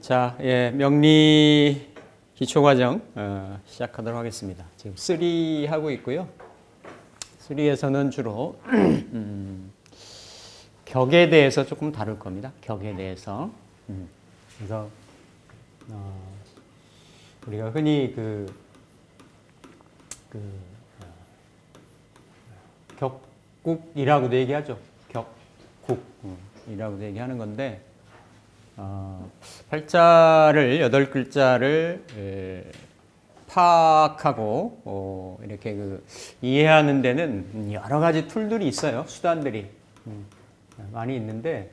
자, 예, 명리 기초과정 시작하도록 하겠습니다. 지금 3 하고 있고요. 3에서는 주로 격에 대해서 조금 다룰 겁니다. 격에 대해서. 그래서 우리가 흔히 격국이라고도 얘기하죠. 격국이라고도 얘기하는 건데, 팔자를 8글자를 파악하고 이렇게 이해하는 데는 여러 가지 툴들이 있어요. 수단들이 많이 있는데,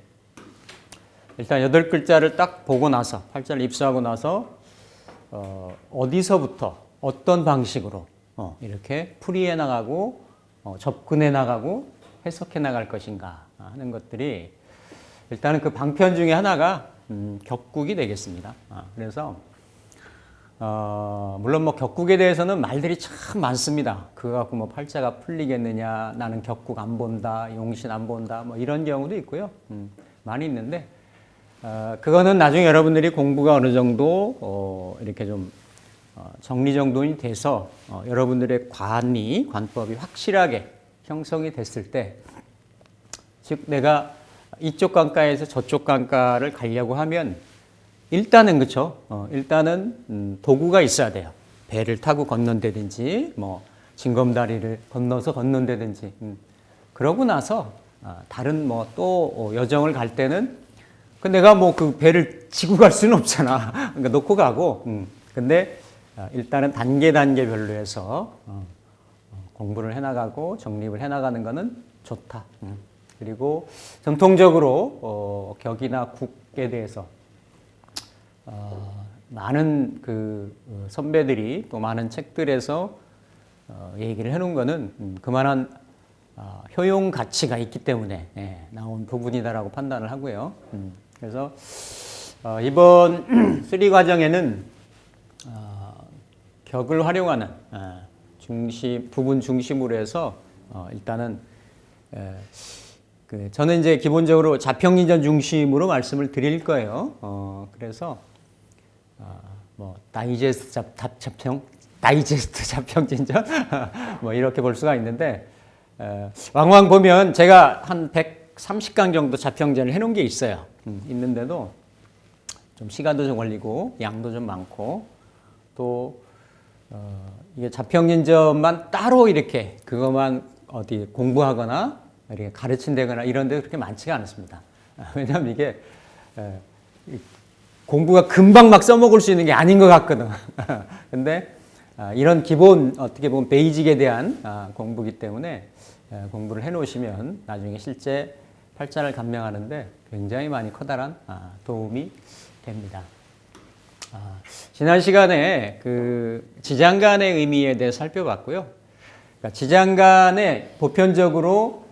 일단 8글자를 딱 보고 나서, 팔자를 입수하고 나서 어디서부터 어떤 방식으로 이렇게 풀이해 나가고 접근해 나가고 해석해 나갈 것인가 하는 것들이, 일단은 그 방편 중에 하나가 격국이 되겠습니다. 그래서 물론 뭐 격국에 대해서는 말들이 참 많습니다. 그거 갖고 뭐 팔자가 풀리겠느냐, 나는 격국 안 본다, 용신 안 본다, 뭐 이런 경우도 있고요. 많이 있는데, 그거는 나중에 여러분들이 공부가 어느 정도 이렇게 좀 정리정돈이 돼서 여러분들의 관법이 확실하게 형성이 됐을 때, 즉 내가 이쪽 강가에서 저쪽 강가를 가려고 하면 일단은, 그쵸? 일단은 도구가 있어야 돼요. 배를 타고 건넌다든지 뭐 징검다리를 건너서 건넌다든지. 그러고 나서 다른 뭐 또 여정을 갈 때는 내가 뭐 그 배를 지고 갈 수는 없잖아. 그러니까 놓고 가고. 근데 일단은 단계별로 해서 공부를 해나가고 정립을 해나가는 거는 좋다. 그리고 전통적으로 격이나 국에 대해서 많은 선배들이 또 많은 책들에서 얘기를 해놓은 거는 그만한 효용 가치가 있기 때문에 나온 부분이다라고 판단을 하고요. 그래서 이번 3 과정에는 격을 활용하는 부분 중심으로 해서 일단은 저는 이제 기본적으로 자평진전 중심으로 말씀을 드릴 거예요. 그래서 뭐 다이제스트 자평진전 뭐 이렇게 볼 수가 있는데, 왕왕 보면 제가 한 130강 정도 자평전을 해놓은 게 있어요. 있는데도 좀 시간도 좀 걸리고 양도 좀 많고, 또 이게 자평진전만 따로 이렇게 그것만 어디 공부하거나 이렇게 가르친다거나 이런 데 그렇게 많지가 않습니다. 왜냐하면 이게 공부가 금방 막 써먹을 수 있는 게 아닌 것 같거든. 근데 이런 기본, 어떻게 보면 베이직에 대한 공부이기 때문에 공부를 해 놓으시면 나중에 실제 팔자를 감명하는데 굉장히 많이 커다란 도움이 됩니다. 지난 시간에 지장간의 의미에 대해 살펴봤고요. 그러니까 지장간에 보편적으로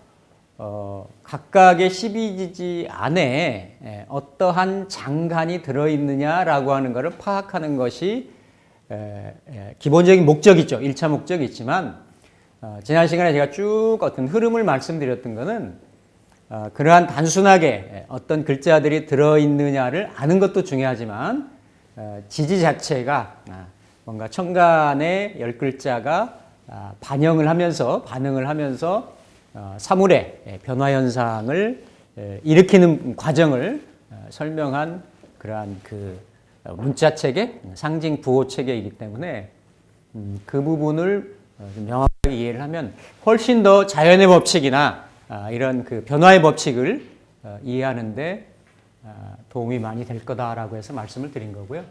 각각의 12지지 안에 어떠한 장간이 들어있느냐라고 하는 것을 파악하는 것이 기본적인 목적이죠. 1차 목적이 있지만, 지난 시간에 제가 쭉 어떤 흐름을 말씀드렸던 것은 그러한 단순하게 어떤 글자들이 들어있느냐를 아는 것도 중요하지만, 지지 자체가 뭔가 천간의 10글자가 반응을 하면서 사물의 변화 현상을 일으키는 과정을 설명한 그러한 문자 체계, 상징 부호 체계이기 때문에 그 부분을 명확하게 이해를 하면 훨씬 더 자연의 법칙이나 이런 변화의 법칙을 이해하는데 도움이 많이 될 거다라고 해서 말씀을 드린 거고요.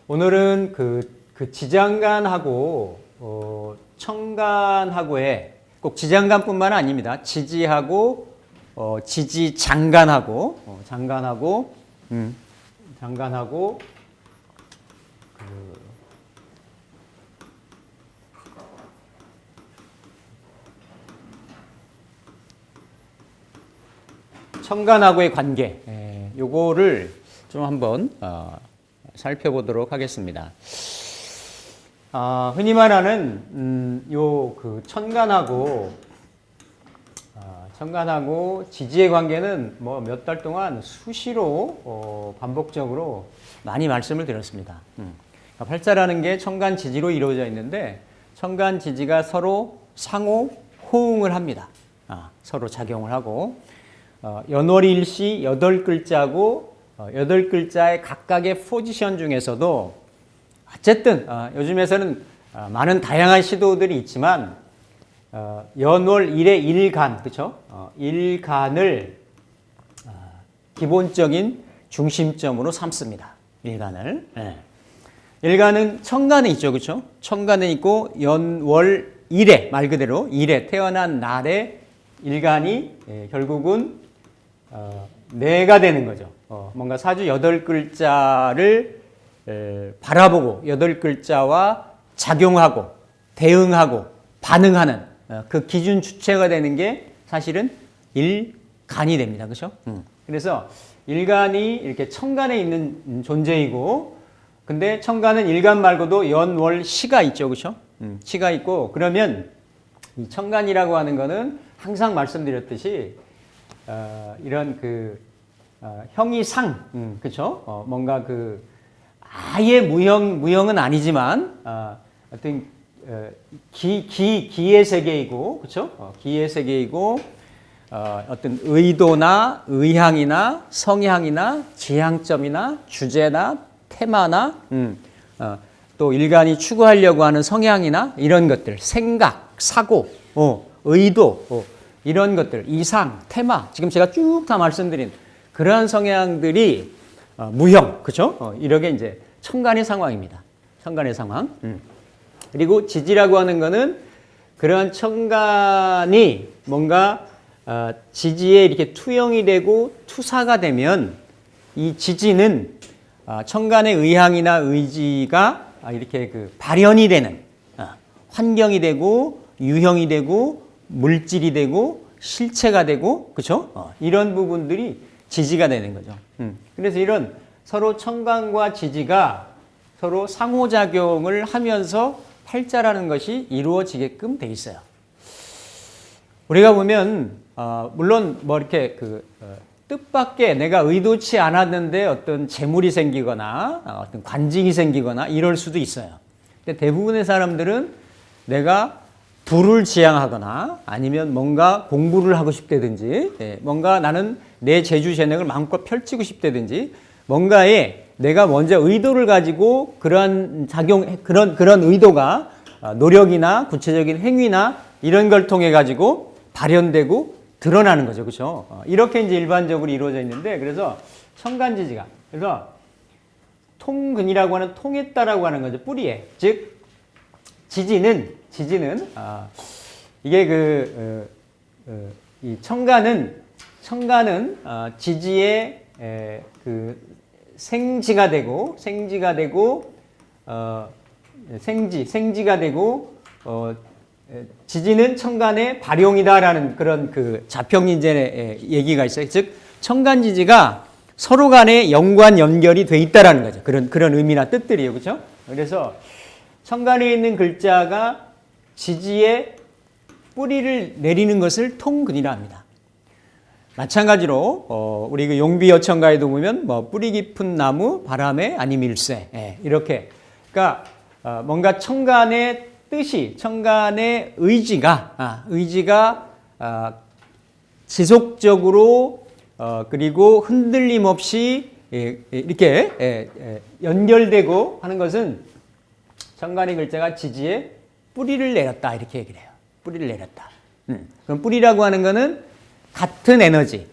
오늘은 지장간하고 천간하고의, 꼭 지장간뿐만 아닙니다. 지지하고 지지장간하고 장간하고 천간하고의 관계, 요거를 좀 한번 살펴보도록 하겠습니다. 흔히 말하는 요 그 천간하고 지지의 관계는 뭐 몇 달 동안 수시로 반복적으로 많이 말씀을 드렸습니다. 그러니까 팔자라는 게 천간 지지로 이루어져 있는데 천간 지지가 서로 상호 호응을 합니다. 서로 작용을 하고 연월일시 8글자고 8글자의 각각의 포지션 중에서도 어쨌든 요즘에서는 많은 다양한 시도들이 있지만 연월 일의 일간, 그렇죠? 일간을 기본적인 중심점으로 삼습니다. 일간을. 네. 일간은 천간에 있죠, 그렇죠? 천간에 있고 연월 일에 말 그대로 일에 태어난 날에 일간이 결국은 내가 되는 거죠. 뭔가 사주 8글자를 바라보고 8글자와 작용하고 대응하고 반응하는 그 기준 주체가 되는 게 사실은 일간이 됩니다. 그렇죠? 그래서 일간이 이렇게 천간에 있는 존재이고 근데 천간은 일간 말고도 연, 월, 시가 있죠. 그렇죠? 시가 있고 그러면 이 천간이라고 하는 거는 항상 말씀드렸듯이 이런 그 형이상, 그렇죠? 뭔가 그 아예 무형은 아니지만 어떤 기의 세계이고, 그렇죠? 기의 세계이고 어떤 의도나 의향이나 성향이나 지향점이나 주제나 테마나 또 일간이 추구하려고 하는 성향이나 이런 것들, 생각, 사고, 의도 이런 것들, 이상, 테마 지금 제가 쭉 다 말씀드린 그러한 성향들이 무형, 그렇죠? 이렇게 이제 천간의 상황입니다. 천간의 상황. 그리고 지지라고 하는 거는 그러한 천간이 뭔가 지지에 이렇게 투영이 되고 투사가 되면 이 지지는 천간의 의향이나 의지가 이렇게 그 발현이 되는 환경이 되고 유형이 되고 물질이 되고 실체가 되고 그렇죠? 이런 부분들이 지지가 되는 거죠. 그래서 이런 서로 천간과 지지가 서로 상호작용을 하면서 팔자라는 것이 이루어지게끔 돼 있어요. 우리가 보면 물론 뭐 이렇게 뜻밖의 내가 의도치 않았는데 어떤 재물이 생기거나 어떤 관직이 생기거나 이럴 수도 있어요. 근데 대부분의 사람들은 내가 부를 지향하거나 아니면 뭔가 공부를 하고 싶다든지 뭔가 나는 내 재주 재능을 마음껏 펼치고 싶다든지 뭔가에 내가 먼저 의도를 가지고 그러한 그런 의도가 노력이나 구체적인 행위나 이런 걸 통해 가지고 발현되고 드러나는 거죠. 그렇죠? 이렇게 이제 일반적으로 이루어져 있는데 그래서 천간지지가 그래서 통근이라고 하는 통했다라고 하는 거죠. 뿌리에. 즉 지지는 이게 이 천간은 지지의 그 생지가 되고 생지가 되고 지지는 천간의 발용이다라는 그런 그 자평인전의 얘기가 있어요. 즉 천간지지가 서로 간에 연결이 돼 있다라는 거죠. 그런 의미나 뜻들이에요. 그렇죠? 그래서 천간에 있는 글자가 지지에 뿌리를 내리는 것을 통근이라 합니다. 마찬가지로 우리 그 용비어천가에도 보면 뭐 뿌리 깊은 나무 바람에 아니면 일세 이렇게 그러니까 뭔가 천간의 뜻이 천간의 의지가 지속적으로 그리고 흔들림 없이 이렇게 연결되고 하는 것은 천간의 글자가 지지에 뿌리를 내렸다 이렇게 얘기를 해요. 뿌리를 내렸다. 그럼 뿌리라고 하는 거는 같은 에너지.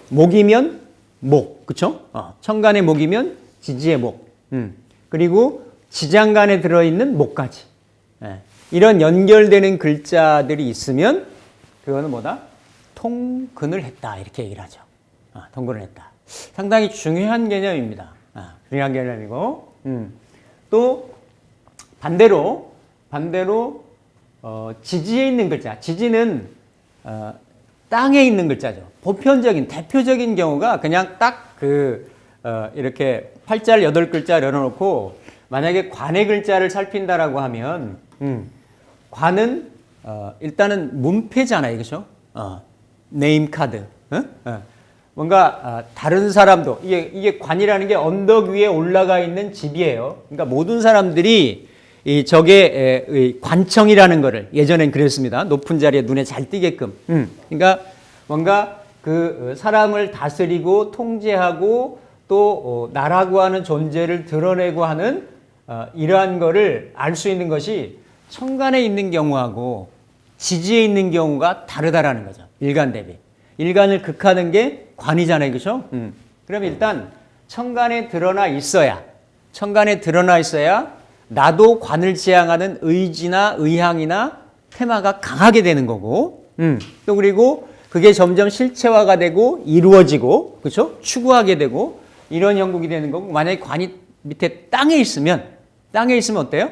목이면 목, 그렇죠? 천간의 목이면 지지의 목. 그리고 지장간에 들어있는 목까지. 이런 연결되는 글자들이 있으면 그거는 뭐다? 통근을 했다 이렇게 얘기를 하죠. 통근을 했다. 상당히 중요한 개념입니다. 중요한 개념이고 또 반대로 지지에 있는 글자. 지지는 땅에 있는 글자죠. 보편적인 대표적인 경우가 그냥 딱 이렇게 팔자를 8글자 열어놓고 만약에 관의 글자를 살핀다라고 하면 관은 일단은 문패잖아요, 그렇죠? 네임 카드. 뭔가 다른 사람도 이게 관이라는 게 언덕 위에 올라가 있는 집이에요. 그러니까 모든 사람들이 이 저게 관청이라는 거를 예전엔 그랬습니다. 높은 자리에 눈에 잘 띄게끔. 그러니까 뭔가 그 사람을 다스리고 통제하고 또 나라고 하는 존재를 드러내고 하는 이러한 거를 알 수 있는 것이 천간에 있는 경우하고 지지에 있는 경우가 다르다라는 거죠. 일간 대비. 일간을 극하는 게 관이잖아요. 그렇죠? 그럼 일단 천간에 드러나 있어야 나도 관을 지향하는 의지나 의향이나 테마가 강하게 되는 거고 또 그리고 그게 점점 실체화가 되고 이루어지고 그렇죠? 추구하게 되고 이런 형국이 되는 거고 만약에 관이 밑에 땅에 있으면 어때요?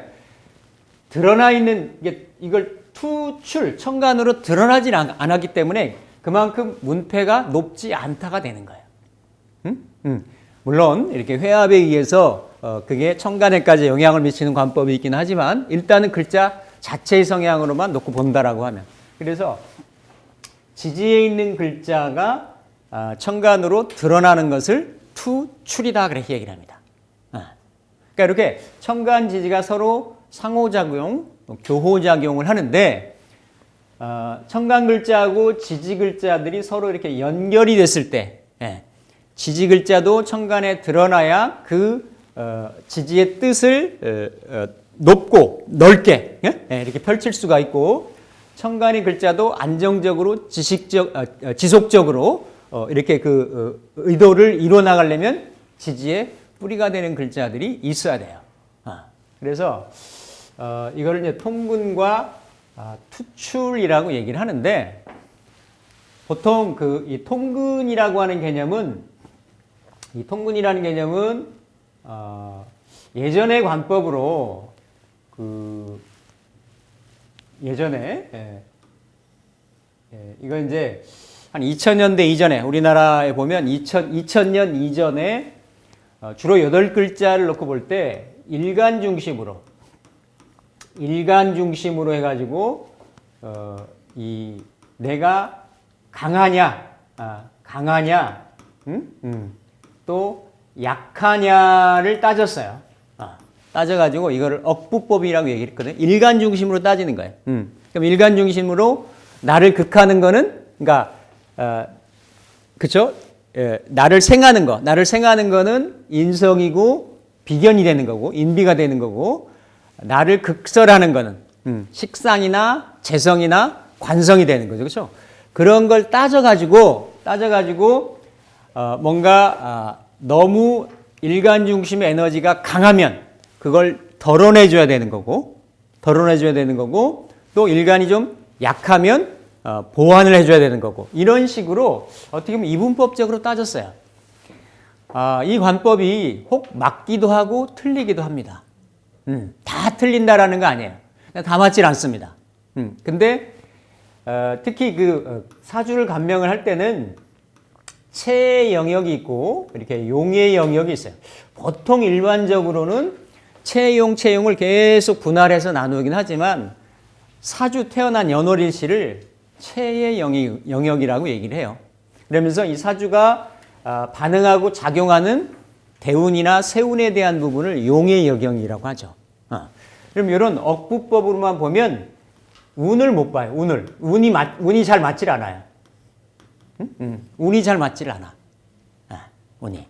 드러나 있는 이걸 투출 천간으로 드러나지 않았기 때문에 그만큼 문패가 높지 않다가 되는 거예요. 물론 이렇게 회합에 의해서 그게 천간에까지 영향을 미치는 관법이 있긴 하지만 일단은 글자 자체의 성향으로만 놓고 본다라고 하면 그래서 지지에 있는 글자가 천간으로 드러나는 것을 투출이다 그렇게 얘기를 합니다. 그러니까 이렇게 천간 지지가 서로 상호작용, 교호작용을 하는데 천간 글자하고 지지 글자들이 서로 이렇게 연결이 됐을 때 지지 글자도 천간에 드러나야 그 지지의 뜻을 높고 넓게 이렇게 펼칠 수가 있고 천간의 글자도 안정적으로 지속적으로 이렇게 그 의도를 이루어 나가려면 지지의 뿌리가 되는 글자들이 있어야 돼요. 그래서 이거를 이제 통근과 투출이라고 얘기를 하는데 보통 이 통근이라고 하는 개념은 예전의 관법으로 이거 이제 한 2000년대 이전에 우리나라에 보면 2000년 이전에 주로 8글자를 놓고 볼 때 일간 중심으로 해가지고 내가 강하냐 또 약하냐를 따졌어요. 따져가지고 이거를 억부법이라고 얘기했거든요. 일간 중심으로 따지는 거예요. 그럼 일간 중심으로 나를 극하는 거는 그러니까 그렇죠? 나를 생하는 거는 인성이고 비견이 되는 거고 인비가 되는 거고 나를 극설하는 거는 식상이나 재성이나 관성이 되는 거죠. 그렇죠? 그런 걸 따져가지고 뭔가 너무 일간 중심의 에너지가 강하면 그걸 덜어내줘야 되는 거고 또 일간이 좀 약하면 보완을 해줘야 되는 거고 이런 식으로 어떻게 보면 이분법적으로 따졌어요. 이 관법이 혹 맞기도 하고 틀리기도 합니다. 다 틀린다라는 거 아니에요. 다 맞질 않습니다. 근데 특히 사주를 감명을 할 때는 체의 영역이 있고 이렇게 용의 영역이 있어요. 보통 일반적으로는 체용을 계속 분할해서 나누긴 하지만 사주 태어난 연월일시를 체의 영역이라고 얘기를 해요. 그러면서 이 사주가 반응하고 작용하는 대운이나 세운에 대한 부분을 용의 영역이라고 하죠. 그럼 이런 억부법으로만 보면 운을 못 봐요. 운이 잘 맞질 않아요. 운이 잘 맞질 않아. 운이.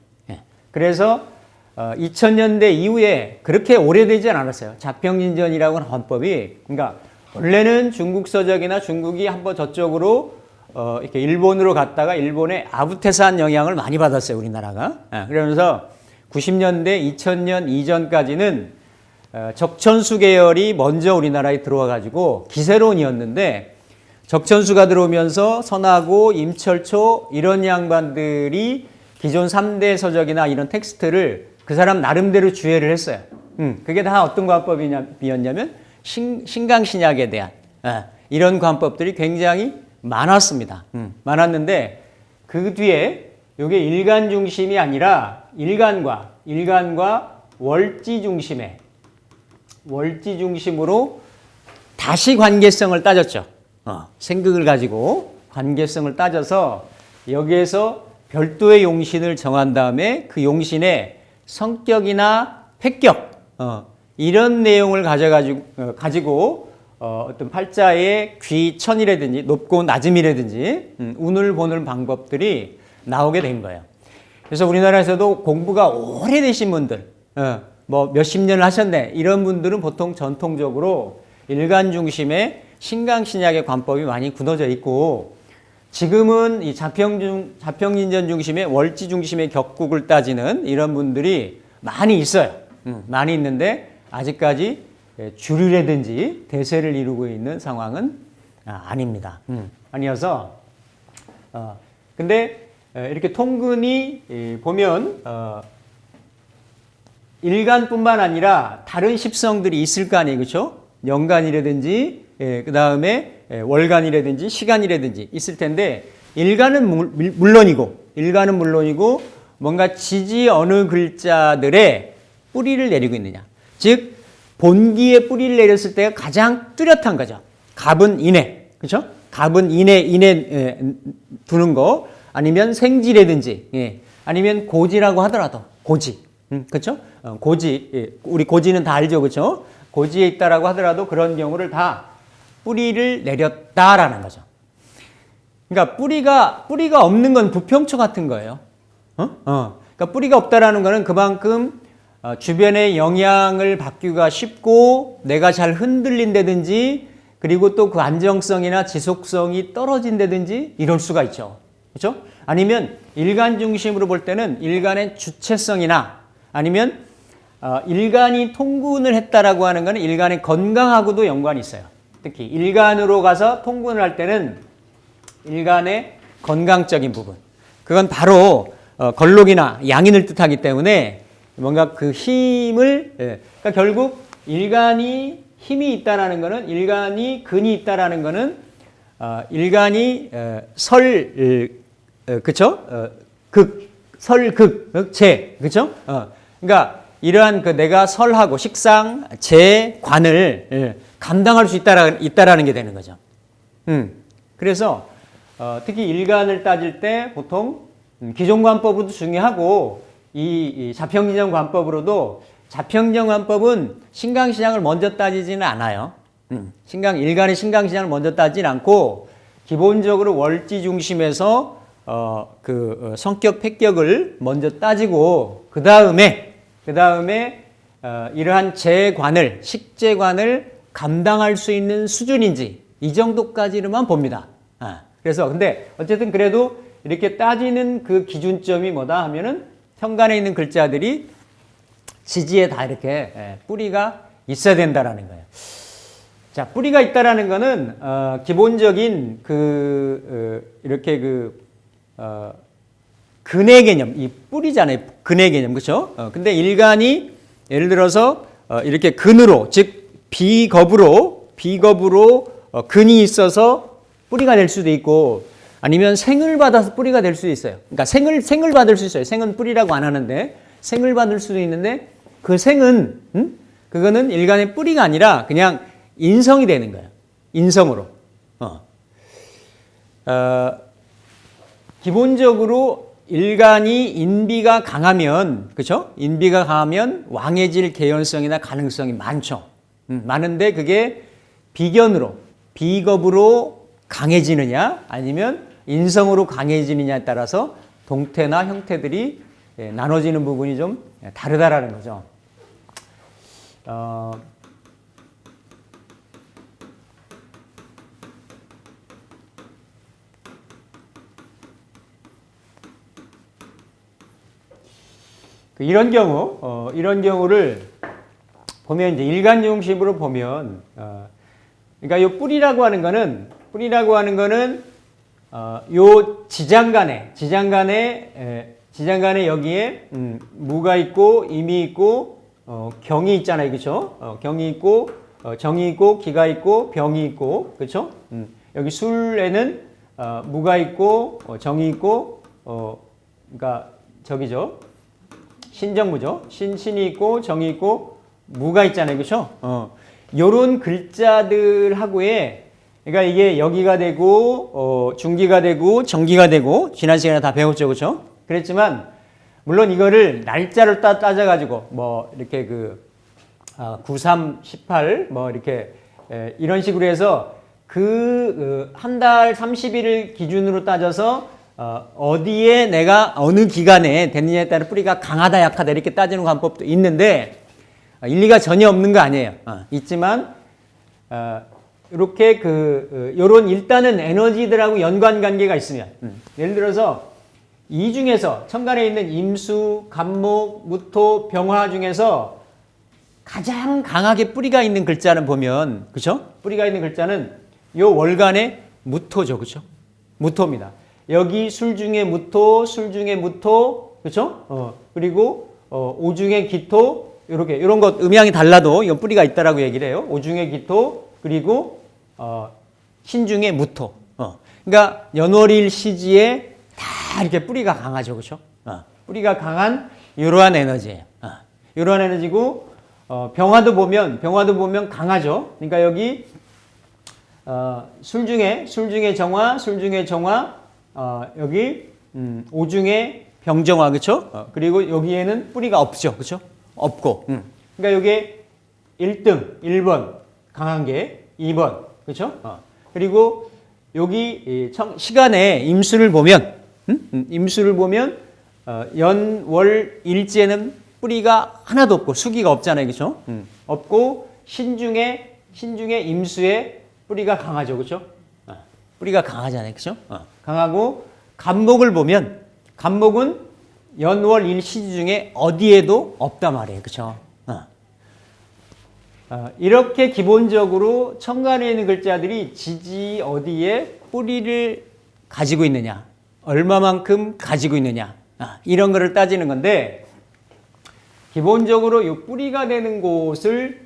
그래서 2000년대 이후에 그렇게 오래되지 않았어요. 자평진전이라고 하는 관법이. 그러니까 원래는 중국 서적이나 중국이 한번 저쪽으로 이렇게 일본으로 갔다가 일본의 아부테산 영향을 많이 받았어요. 우리나라가. 그러면서 90년대 2000년 이전까지는 적천수 계열이 먼저 우리나라에 들어와 가지고 기세론이었는데 적천수가 들어오면서 선하고 임철초 이런 양반들이 기존 3대 서적이나 이런 텍스트를 그 사람 나름대로 주해를 했어요. 그게 다 어떤 관법이었냐면 신강신약에 대한 이런 관법들이 굉장히 많았습니다. 많았는데 그 뒤에 이게 일간 중심이 아니라 일간과 월지 중심으로 다시 관계성을 따졌죠. 생극을 가지고 관계성을 따져서 여기에서 별도의 용신을 정한 다음에 그 용신의 성격이나 패격 이런 내용을 가지고 어떤 팔자의 귀천이라든지 높고 낮음이라든지 운을 보는 방법들이 나오게 된 거예요. 그래서 우리나라에서도 공부가 오래되신 분들, 뭐 몇십 년을 하셨네 이런 분들은 보통 전통적으로 일간 중심의 신강신약의 관법이 많이 굳어져 있고, 지금은 이 자평인전 중심의 월지 중심의 격국을 따지는 이런 분들이 많이 있어요. 많이 있는데 아직까지 주류라든지 대세를 이루고 있는 상황은 아닙니다. 아니어서 근데 이렇게 통근이 보면 일간뿐만 아니라 다른 십성들이 있을 거 아니에요, 그렇죠? 연간이라든지 그 다음에 월간이라든지 시간이라든지 있을 텐데 일간은 물론이고 뭔가 지지 어느 글자들의 뿌리를 내리고 있느냐, 즉 본기에 뿌리를 내렸을 때가 가장 뚜렷한 거죠. 갑은 인해, 그렇죠? 갑은 인해 두는 거, 아니면 생지라든지, 아니면 고지라고 하더라도 고지, 그렇죠? 고지, 우리 고지는 다 알죠, 그렇죠? 고지에 있다라고 하더라도 그런 경우를 다 뿌리를 내렸다라는 거죠. 그러니까 뿌리가 없는 건 부평초 같은 거예요. 그러니까 뿌리가 없다라는 거는 그만큼 주변의 영향을 받기가 쉽고 내가 잘 흔들린다든지, 그리고 또 그 안정성이나 지속성이 떨어진다든지 이럴 수가 있죠. 그렇죠? 아니면 일간 중심으로 볼 때는 일간의 주체성이나 아니면 일간이 통군을 했다라고 하는 것은 일간의 건강하고도 연관이 있어요. 특히 일간으로 가서 통군을 할 때는 일간의 건강적인 부분, 그건 바로 걸록이나 양인을 뜻하기 때문에 뭔가 그 힘을, 그러니까 결국 일간이 힘이 있다라는 것은, 일간이 근이 있다라는 것은 일간이 그쵸? 설극, 그쵸? 그러니까 이러한 그 내가 설하고 식상, 재, 관을 감당할 수 있다라는 게 되는 거죠. 그래서 특히 일간을 따질 때 보통 기존관법으로도 중요하고 이 자평진전관법으로도, 자평진전관법은 신강신약을 먼저 따지지는 않아요. 일간의 신강신약을 먼저 따지진 않고 기본적으로 월지 중심에서 성격 패격을 먼저 따지고 그 다음에 이러한 재관을, 식재관을 감당할 수 있는 수준인지 이 정도까지로만 봅니다. 그래서 근데 어쨌든 그래도 이렇게 따지는 그 기준점이 뭐다 하면은 현간에 있는 글자들이 지지에 다 이렇게 뿌리가 있어야 된다라는 거예요. 자, 뿌리가 있다라는 거는 기본적인 이렇게 근의 개념, 이 뿌리잖아요. 근의 개념, 그렇죠? 근데 일간이 예를 들어서 이렇게 근으로, 즉 비겁으로 근이 있어서 뿌리가 될 수도 있고, 아니면 생을 받아서 뿌리가 될 수도 있어요. 그러니까 생을 받을 수 있어요. 생은 뿌리라고 안 하는데 생을 받을 수도 있는데, 그 생은 그거는 일간의 뿌리가 아니라 그냥 인성이 되는 거예요. 인성으로. 기본적으로 일간이 인비가 강하면, 그렇죠? 인비가 강하면 왕해질 개연성이나 가능성이 많죠. 많은데 그게 비겁으로 강해지느냐 아니면 인성으로 강해지느냐에 따라서 동태나 형태들이 나눠지는 부분이 좀 다르다라는 거죠. 이런 경우를 보면 이제 일간 중심으로 보면, 그러니까 요 뿌리라고 하는 거는 요 지장간에 여기에 무가 있고 임이 있고 경이 있잖아요, 그렇죠? 경이 있고 정이 있고 기가 있고 병이 있고, 그렇죠? 여기 술에는 무가 있고 정이 있고 그러니까 저기죠. 신정무죠. 신이 있고 정이 있고 무가 있잖아요. 그렇죠? 요런 글자들하고의 그러니까 이게 여기가 되고 중기가 되고 정기가 되고 지난 시간에 다 배웠죠. 그렇죠? 그랬지만 물론 이거를 날짜를 따져가지고 뭐 이렇게 93, 18 뭐 이렇게 이런 식으로 해서 한 달 30일을 기준으로 따져서 어디에 내가 어느 기간에 됐느냐에 따라 뿌리가 강하다 약하다 이렇게 따지는 관법도 있는데 일리가 전혀 없는 거 아니에요. 있지만 이렇게 요런 일단은 에너지들하고 연관 관계가 있으면 예를 들어서 이 중에서 천간에 있는 임수, 간목, 무토, 병화 중에서 가장 강하게 뿌리가 있는 글자는 보면 그렇죠? 뿌리가 있는 글자는 요 월간의 무토죠. 그렇죠? 무토입니다. 여기 술 중에 무토, 술 중에 무토, 그렇죠? 그리고 오중에 기토 요렇게 요런 것 음양이 달라도 이건 뿌리가 있다라고 얘기를 해요. 오중에 기토 그리고 신중에 무토. 그러니까 연월일 시지에 다 이렇게 뿌리가 강하죠. 그렇죠? 뿌리가 강한 이러한 에너지예요. 이러한 에너지고 병화도 보면 강하죠. 그러니까 여기 술 중에 정화, 여기 오중에 병정화, 그렇죠? 그리고 여기에는 뿌리가 없죠, 그렇죠? 없고, 그러니까 이게 1번 강한 게 2번, 그렇죠? 그리고 여기 시간에 임수를 보면, 연, 월, 일지에는 뿌리가 하나도 없고 수기가 없잖아요, 그렇죠? 없고 신중에 임수에 뿌리가 강하죠, 그렇죠? 뿌리가 강하잖아요, 그렇죠? 강하고 간목을 보면 간목은 연월 일시지 중에 어디에도 없단 말이에요, 그렇죠? 이렇게 기본적으로 천간에 있는 글자들이 지지 어디에 뿌리를 가지고 있느냐, 얼마만큼 가지고 있느냐, 이런 거를 따지는 건데 기본적으로 요 뿌리가 되는 곳을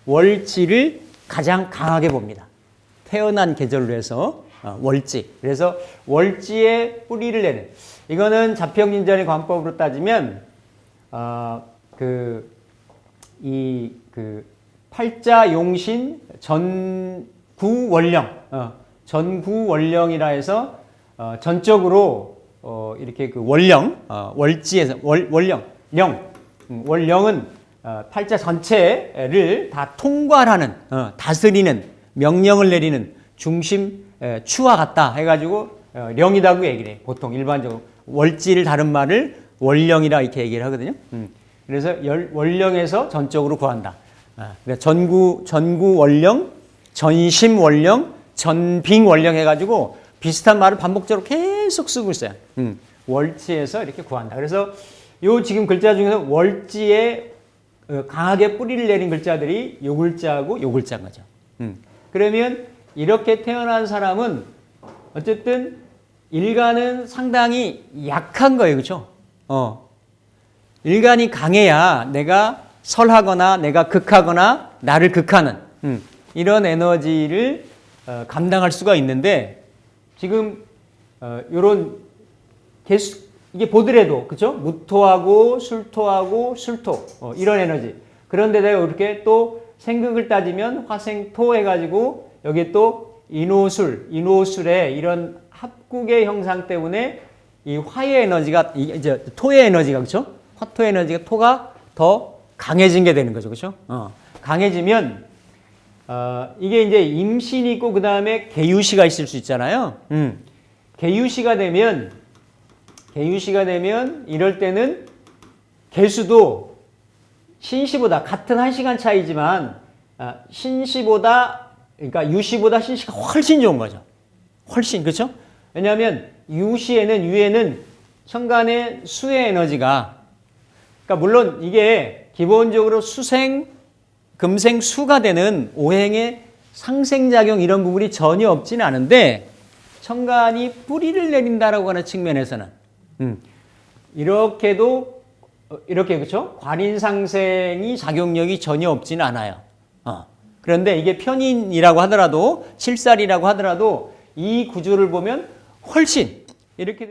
월지를 가장 강하게 봅니다. 태어난 계절로 해서 월지. 그래서 월지에 뿌리를 내는 이거는 자평진전의 관법으로 따지면 팔자 용신 전구월령 전구월령이라 해서 전적으로 이렇게 월지에서 월령은 팔자 전체를 다 통괄하는 다스리는 명령을 내리는 중심 추와 같다 해가지고 령이라고 얘기를 해. 보통 일반적으로 월지를 다른 말을 월령이라 이렇게 얘기를 하거든요. 그래서 월령에서 전적으로 구한다. 전구 월령, 전심 월령, 전빙 월령 해가지고 비슷한 말을 반복적으로 계속 쓰고 있어요. 월지에서 이렇게 구한다. 그래서 요 지금 글자 중에서 월지에 강하게 뿌리를 내린 글자들이 요 글자하고 요 글자인 거죠. 그러면 이렇게 태어난 사람은 어쨌든 일간은 상당히 약한 거예요. 그렇죠? 일간이 강해야 내가 설하거나 내가 극하거나 나를 극하는 이런 에너지를 감당할 수가 있는데 지금 요런 이게 보더라도 그렇죠? 무토하고 술토하고 술토 이런 에너지. 그런데다 이렇게 또 생극을 따지면 화생토 해가지고 여기에 또 인호술의 이런 합국의 형상 때문에 이 화의 에너지가 이제 토의 에너지가 그렇죠? 화토의 에너지가 토가 더 강해진 게 되는 거죠, 그렇죠? 강해지면 이게 이제 임신이 있고 그 다음에 계유시가 있을 수 있잖아요. 계유시가 되면 이럴 때는 개수도 신시보다 같은 1시간 차이지만 신시보다 그러니까 유시보다 신시가 훨씬 좋은 거죠. 훨씬 그렇죠? 왜냐하면 유에는 천간의 수의 에너지가 그러니까 물론 이게 기본적으로 수생 금생 수가 되는 오행의 상생작용 이런 부분이 전혀 없지는 않은데 천간이 뿌리를 내린다라고 하는 측면에서는 이렇게 그렇죠? 관인상생이 작용력이 전혀 없지는 않아요. 그런데 이게 편인이라고 하더라도 칠살이라고 하더라도 이 구조를 보면 훨씬 이렇게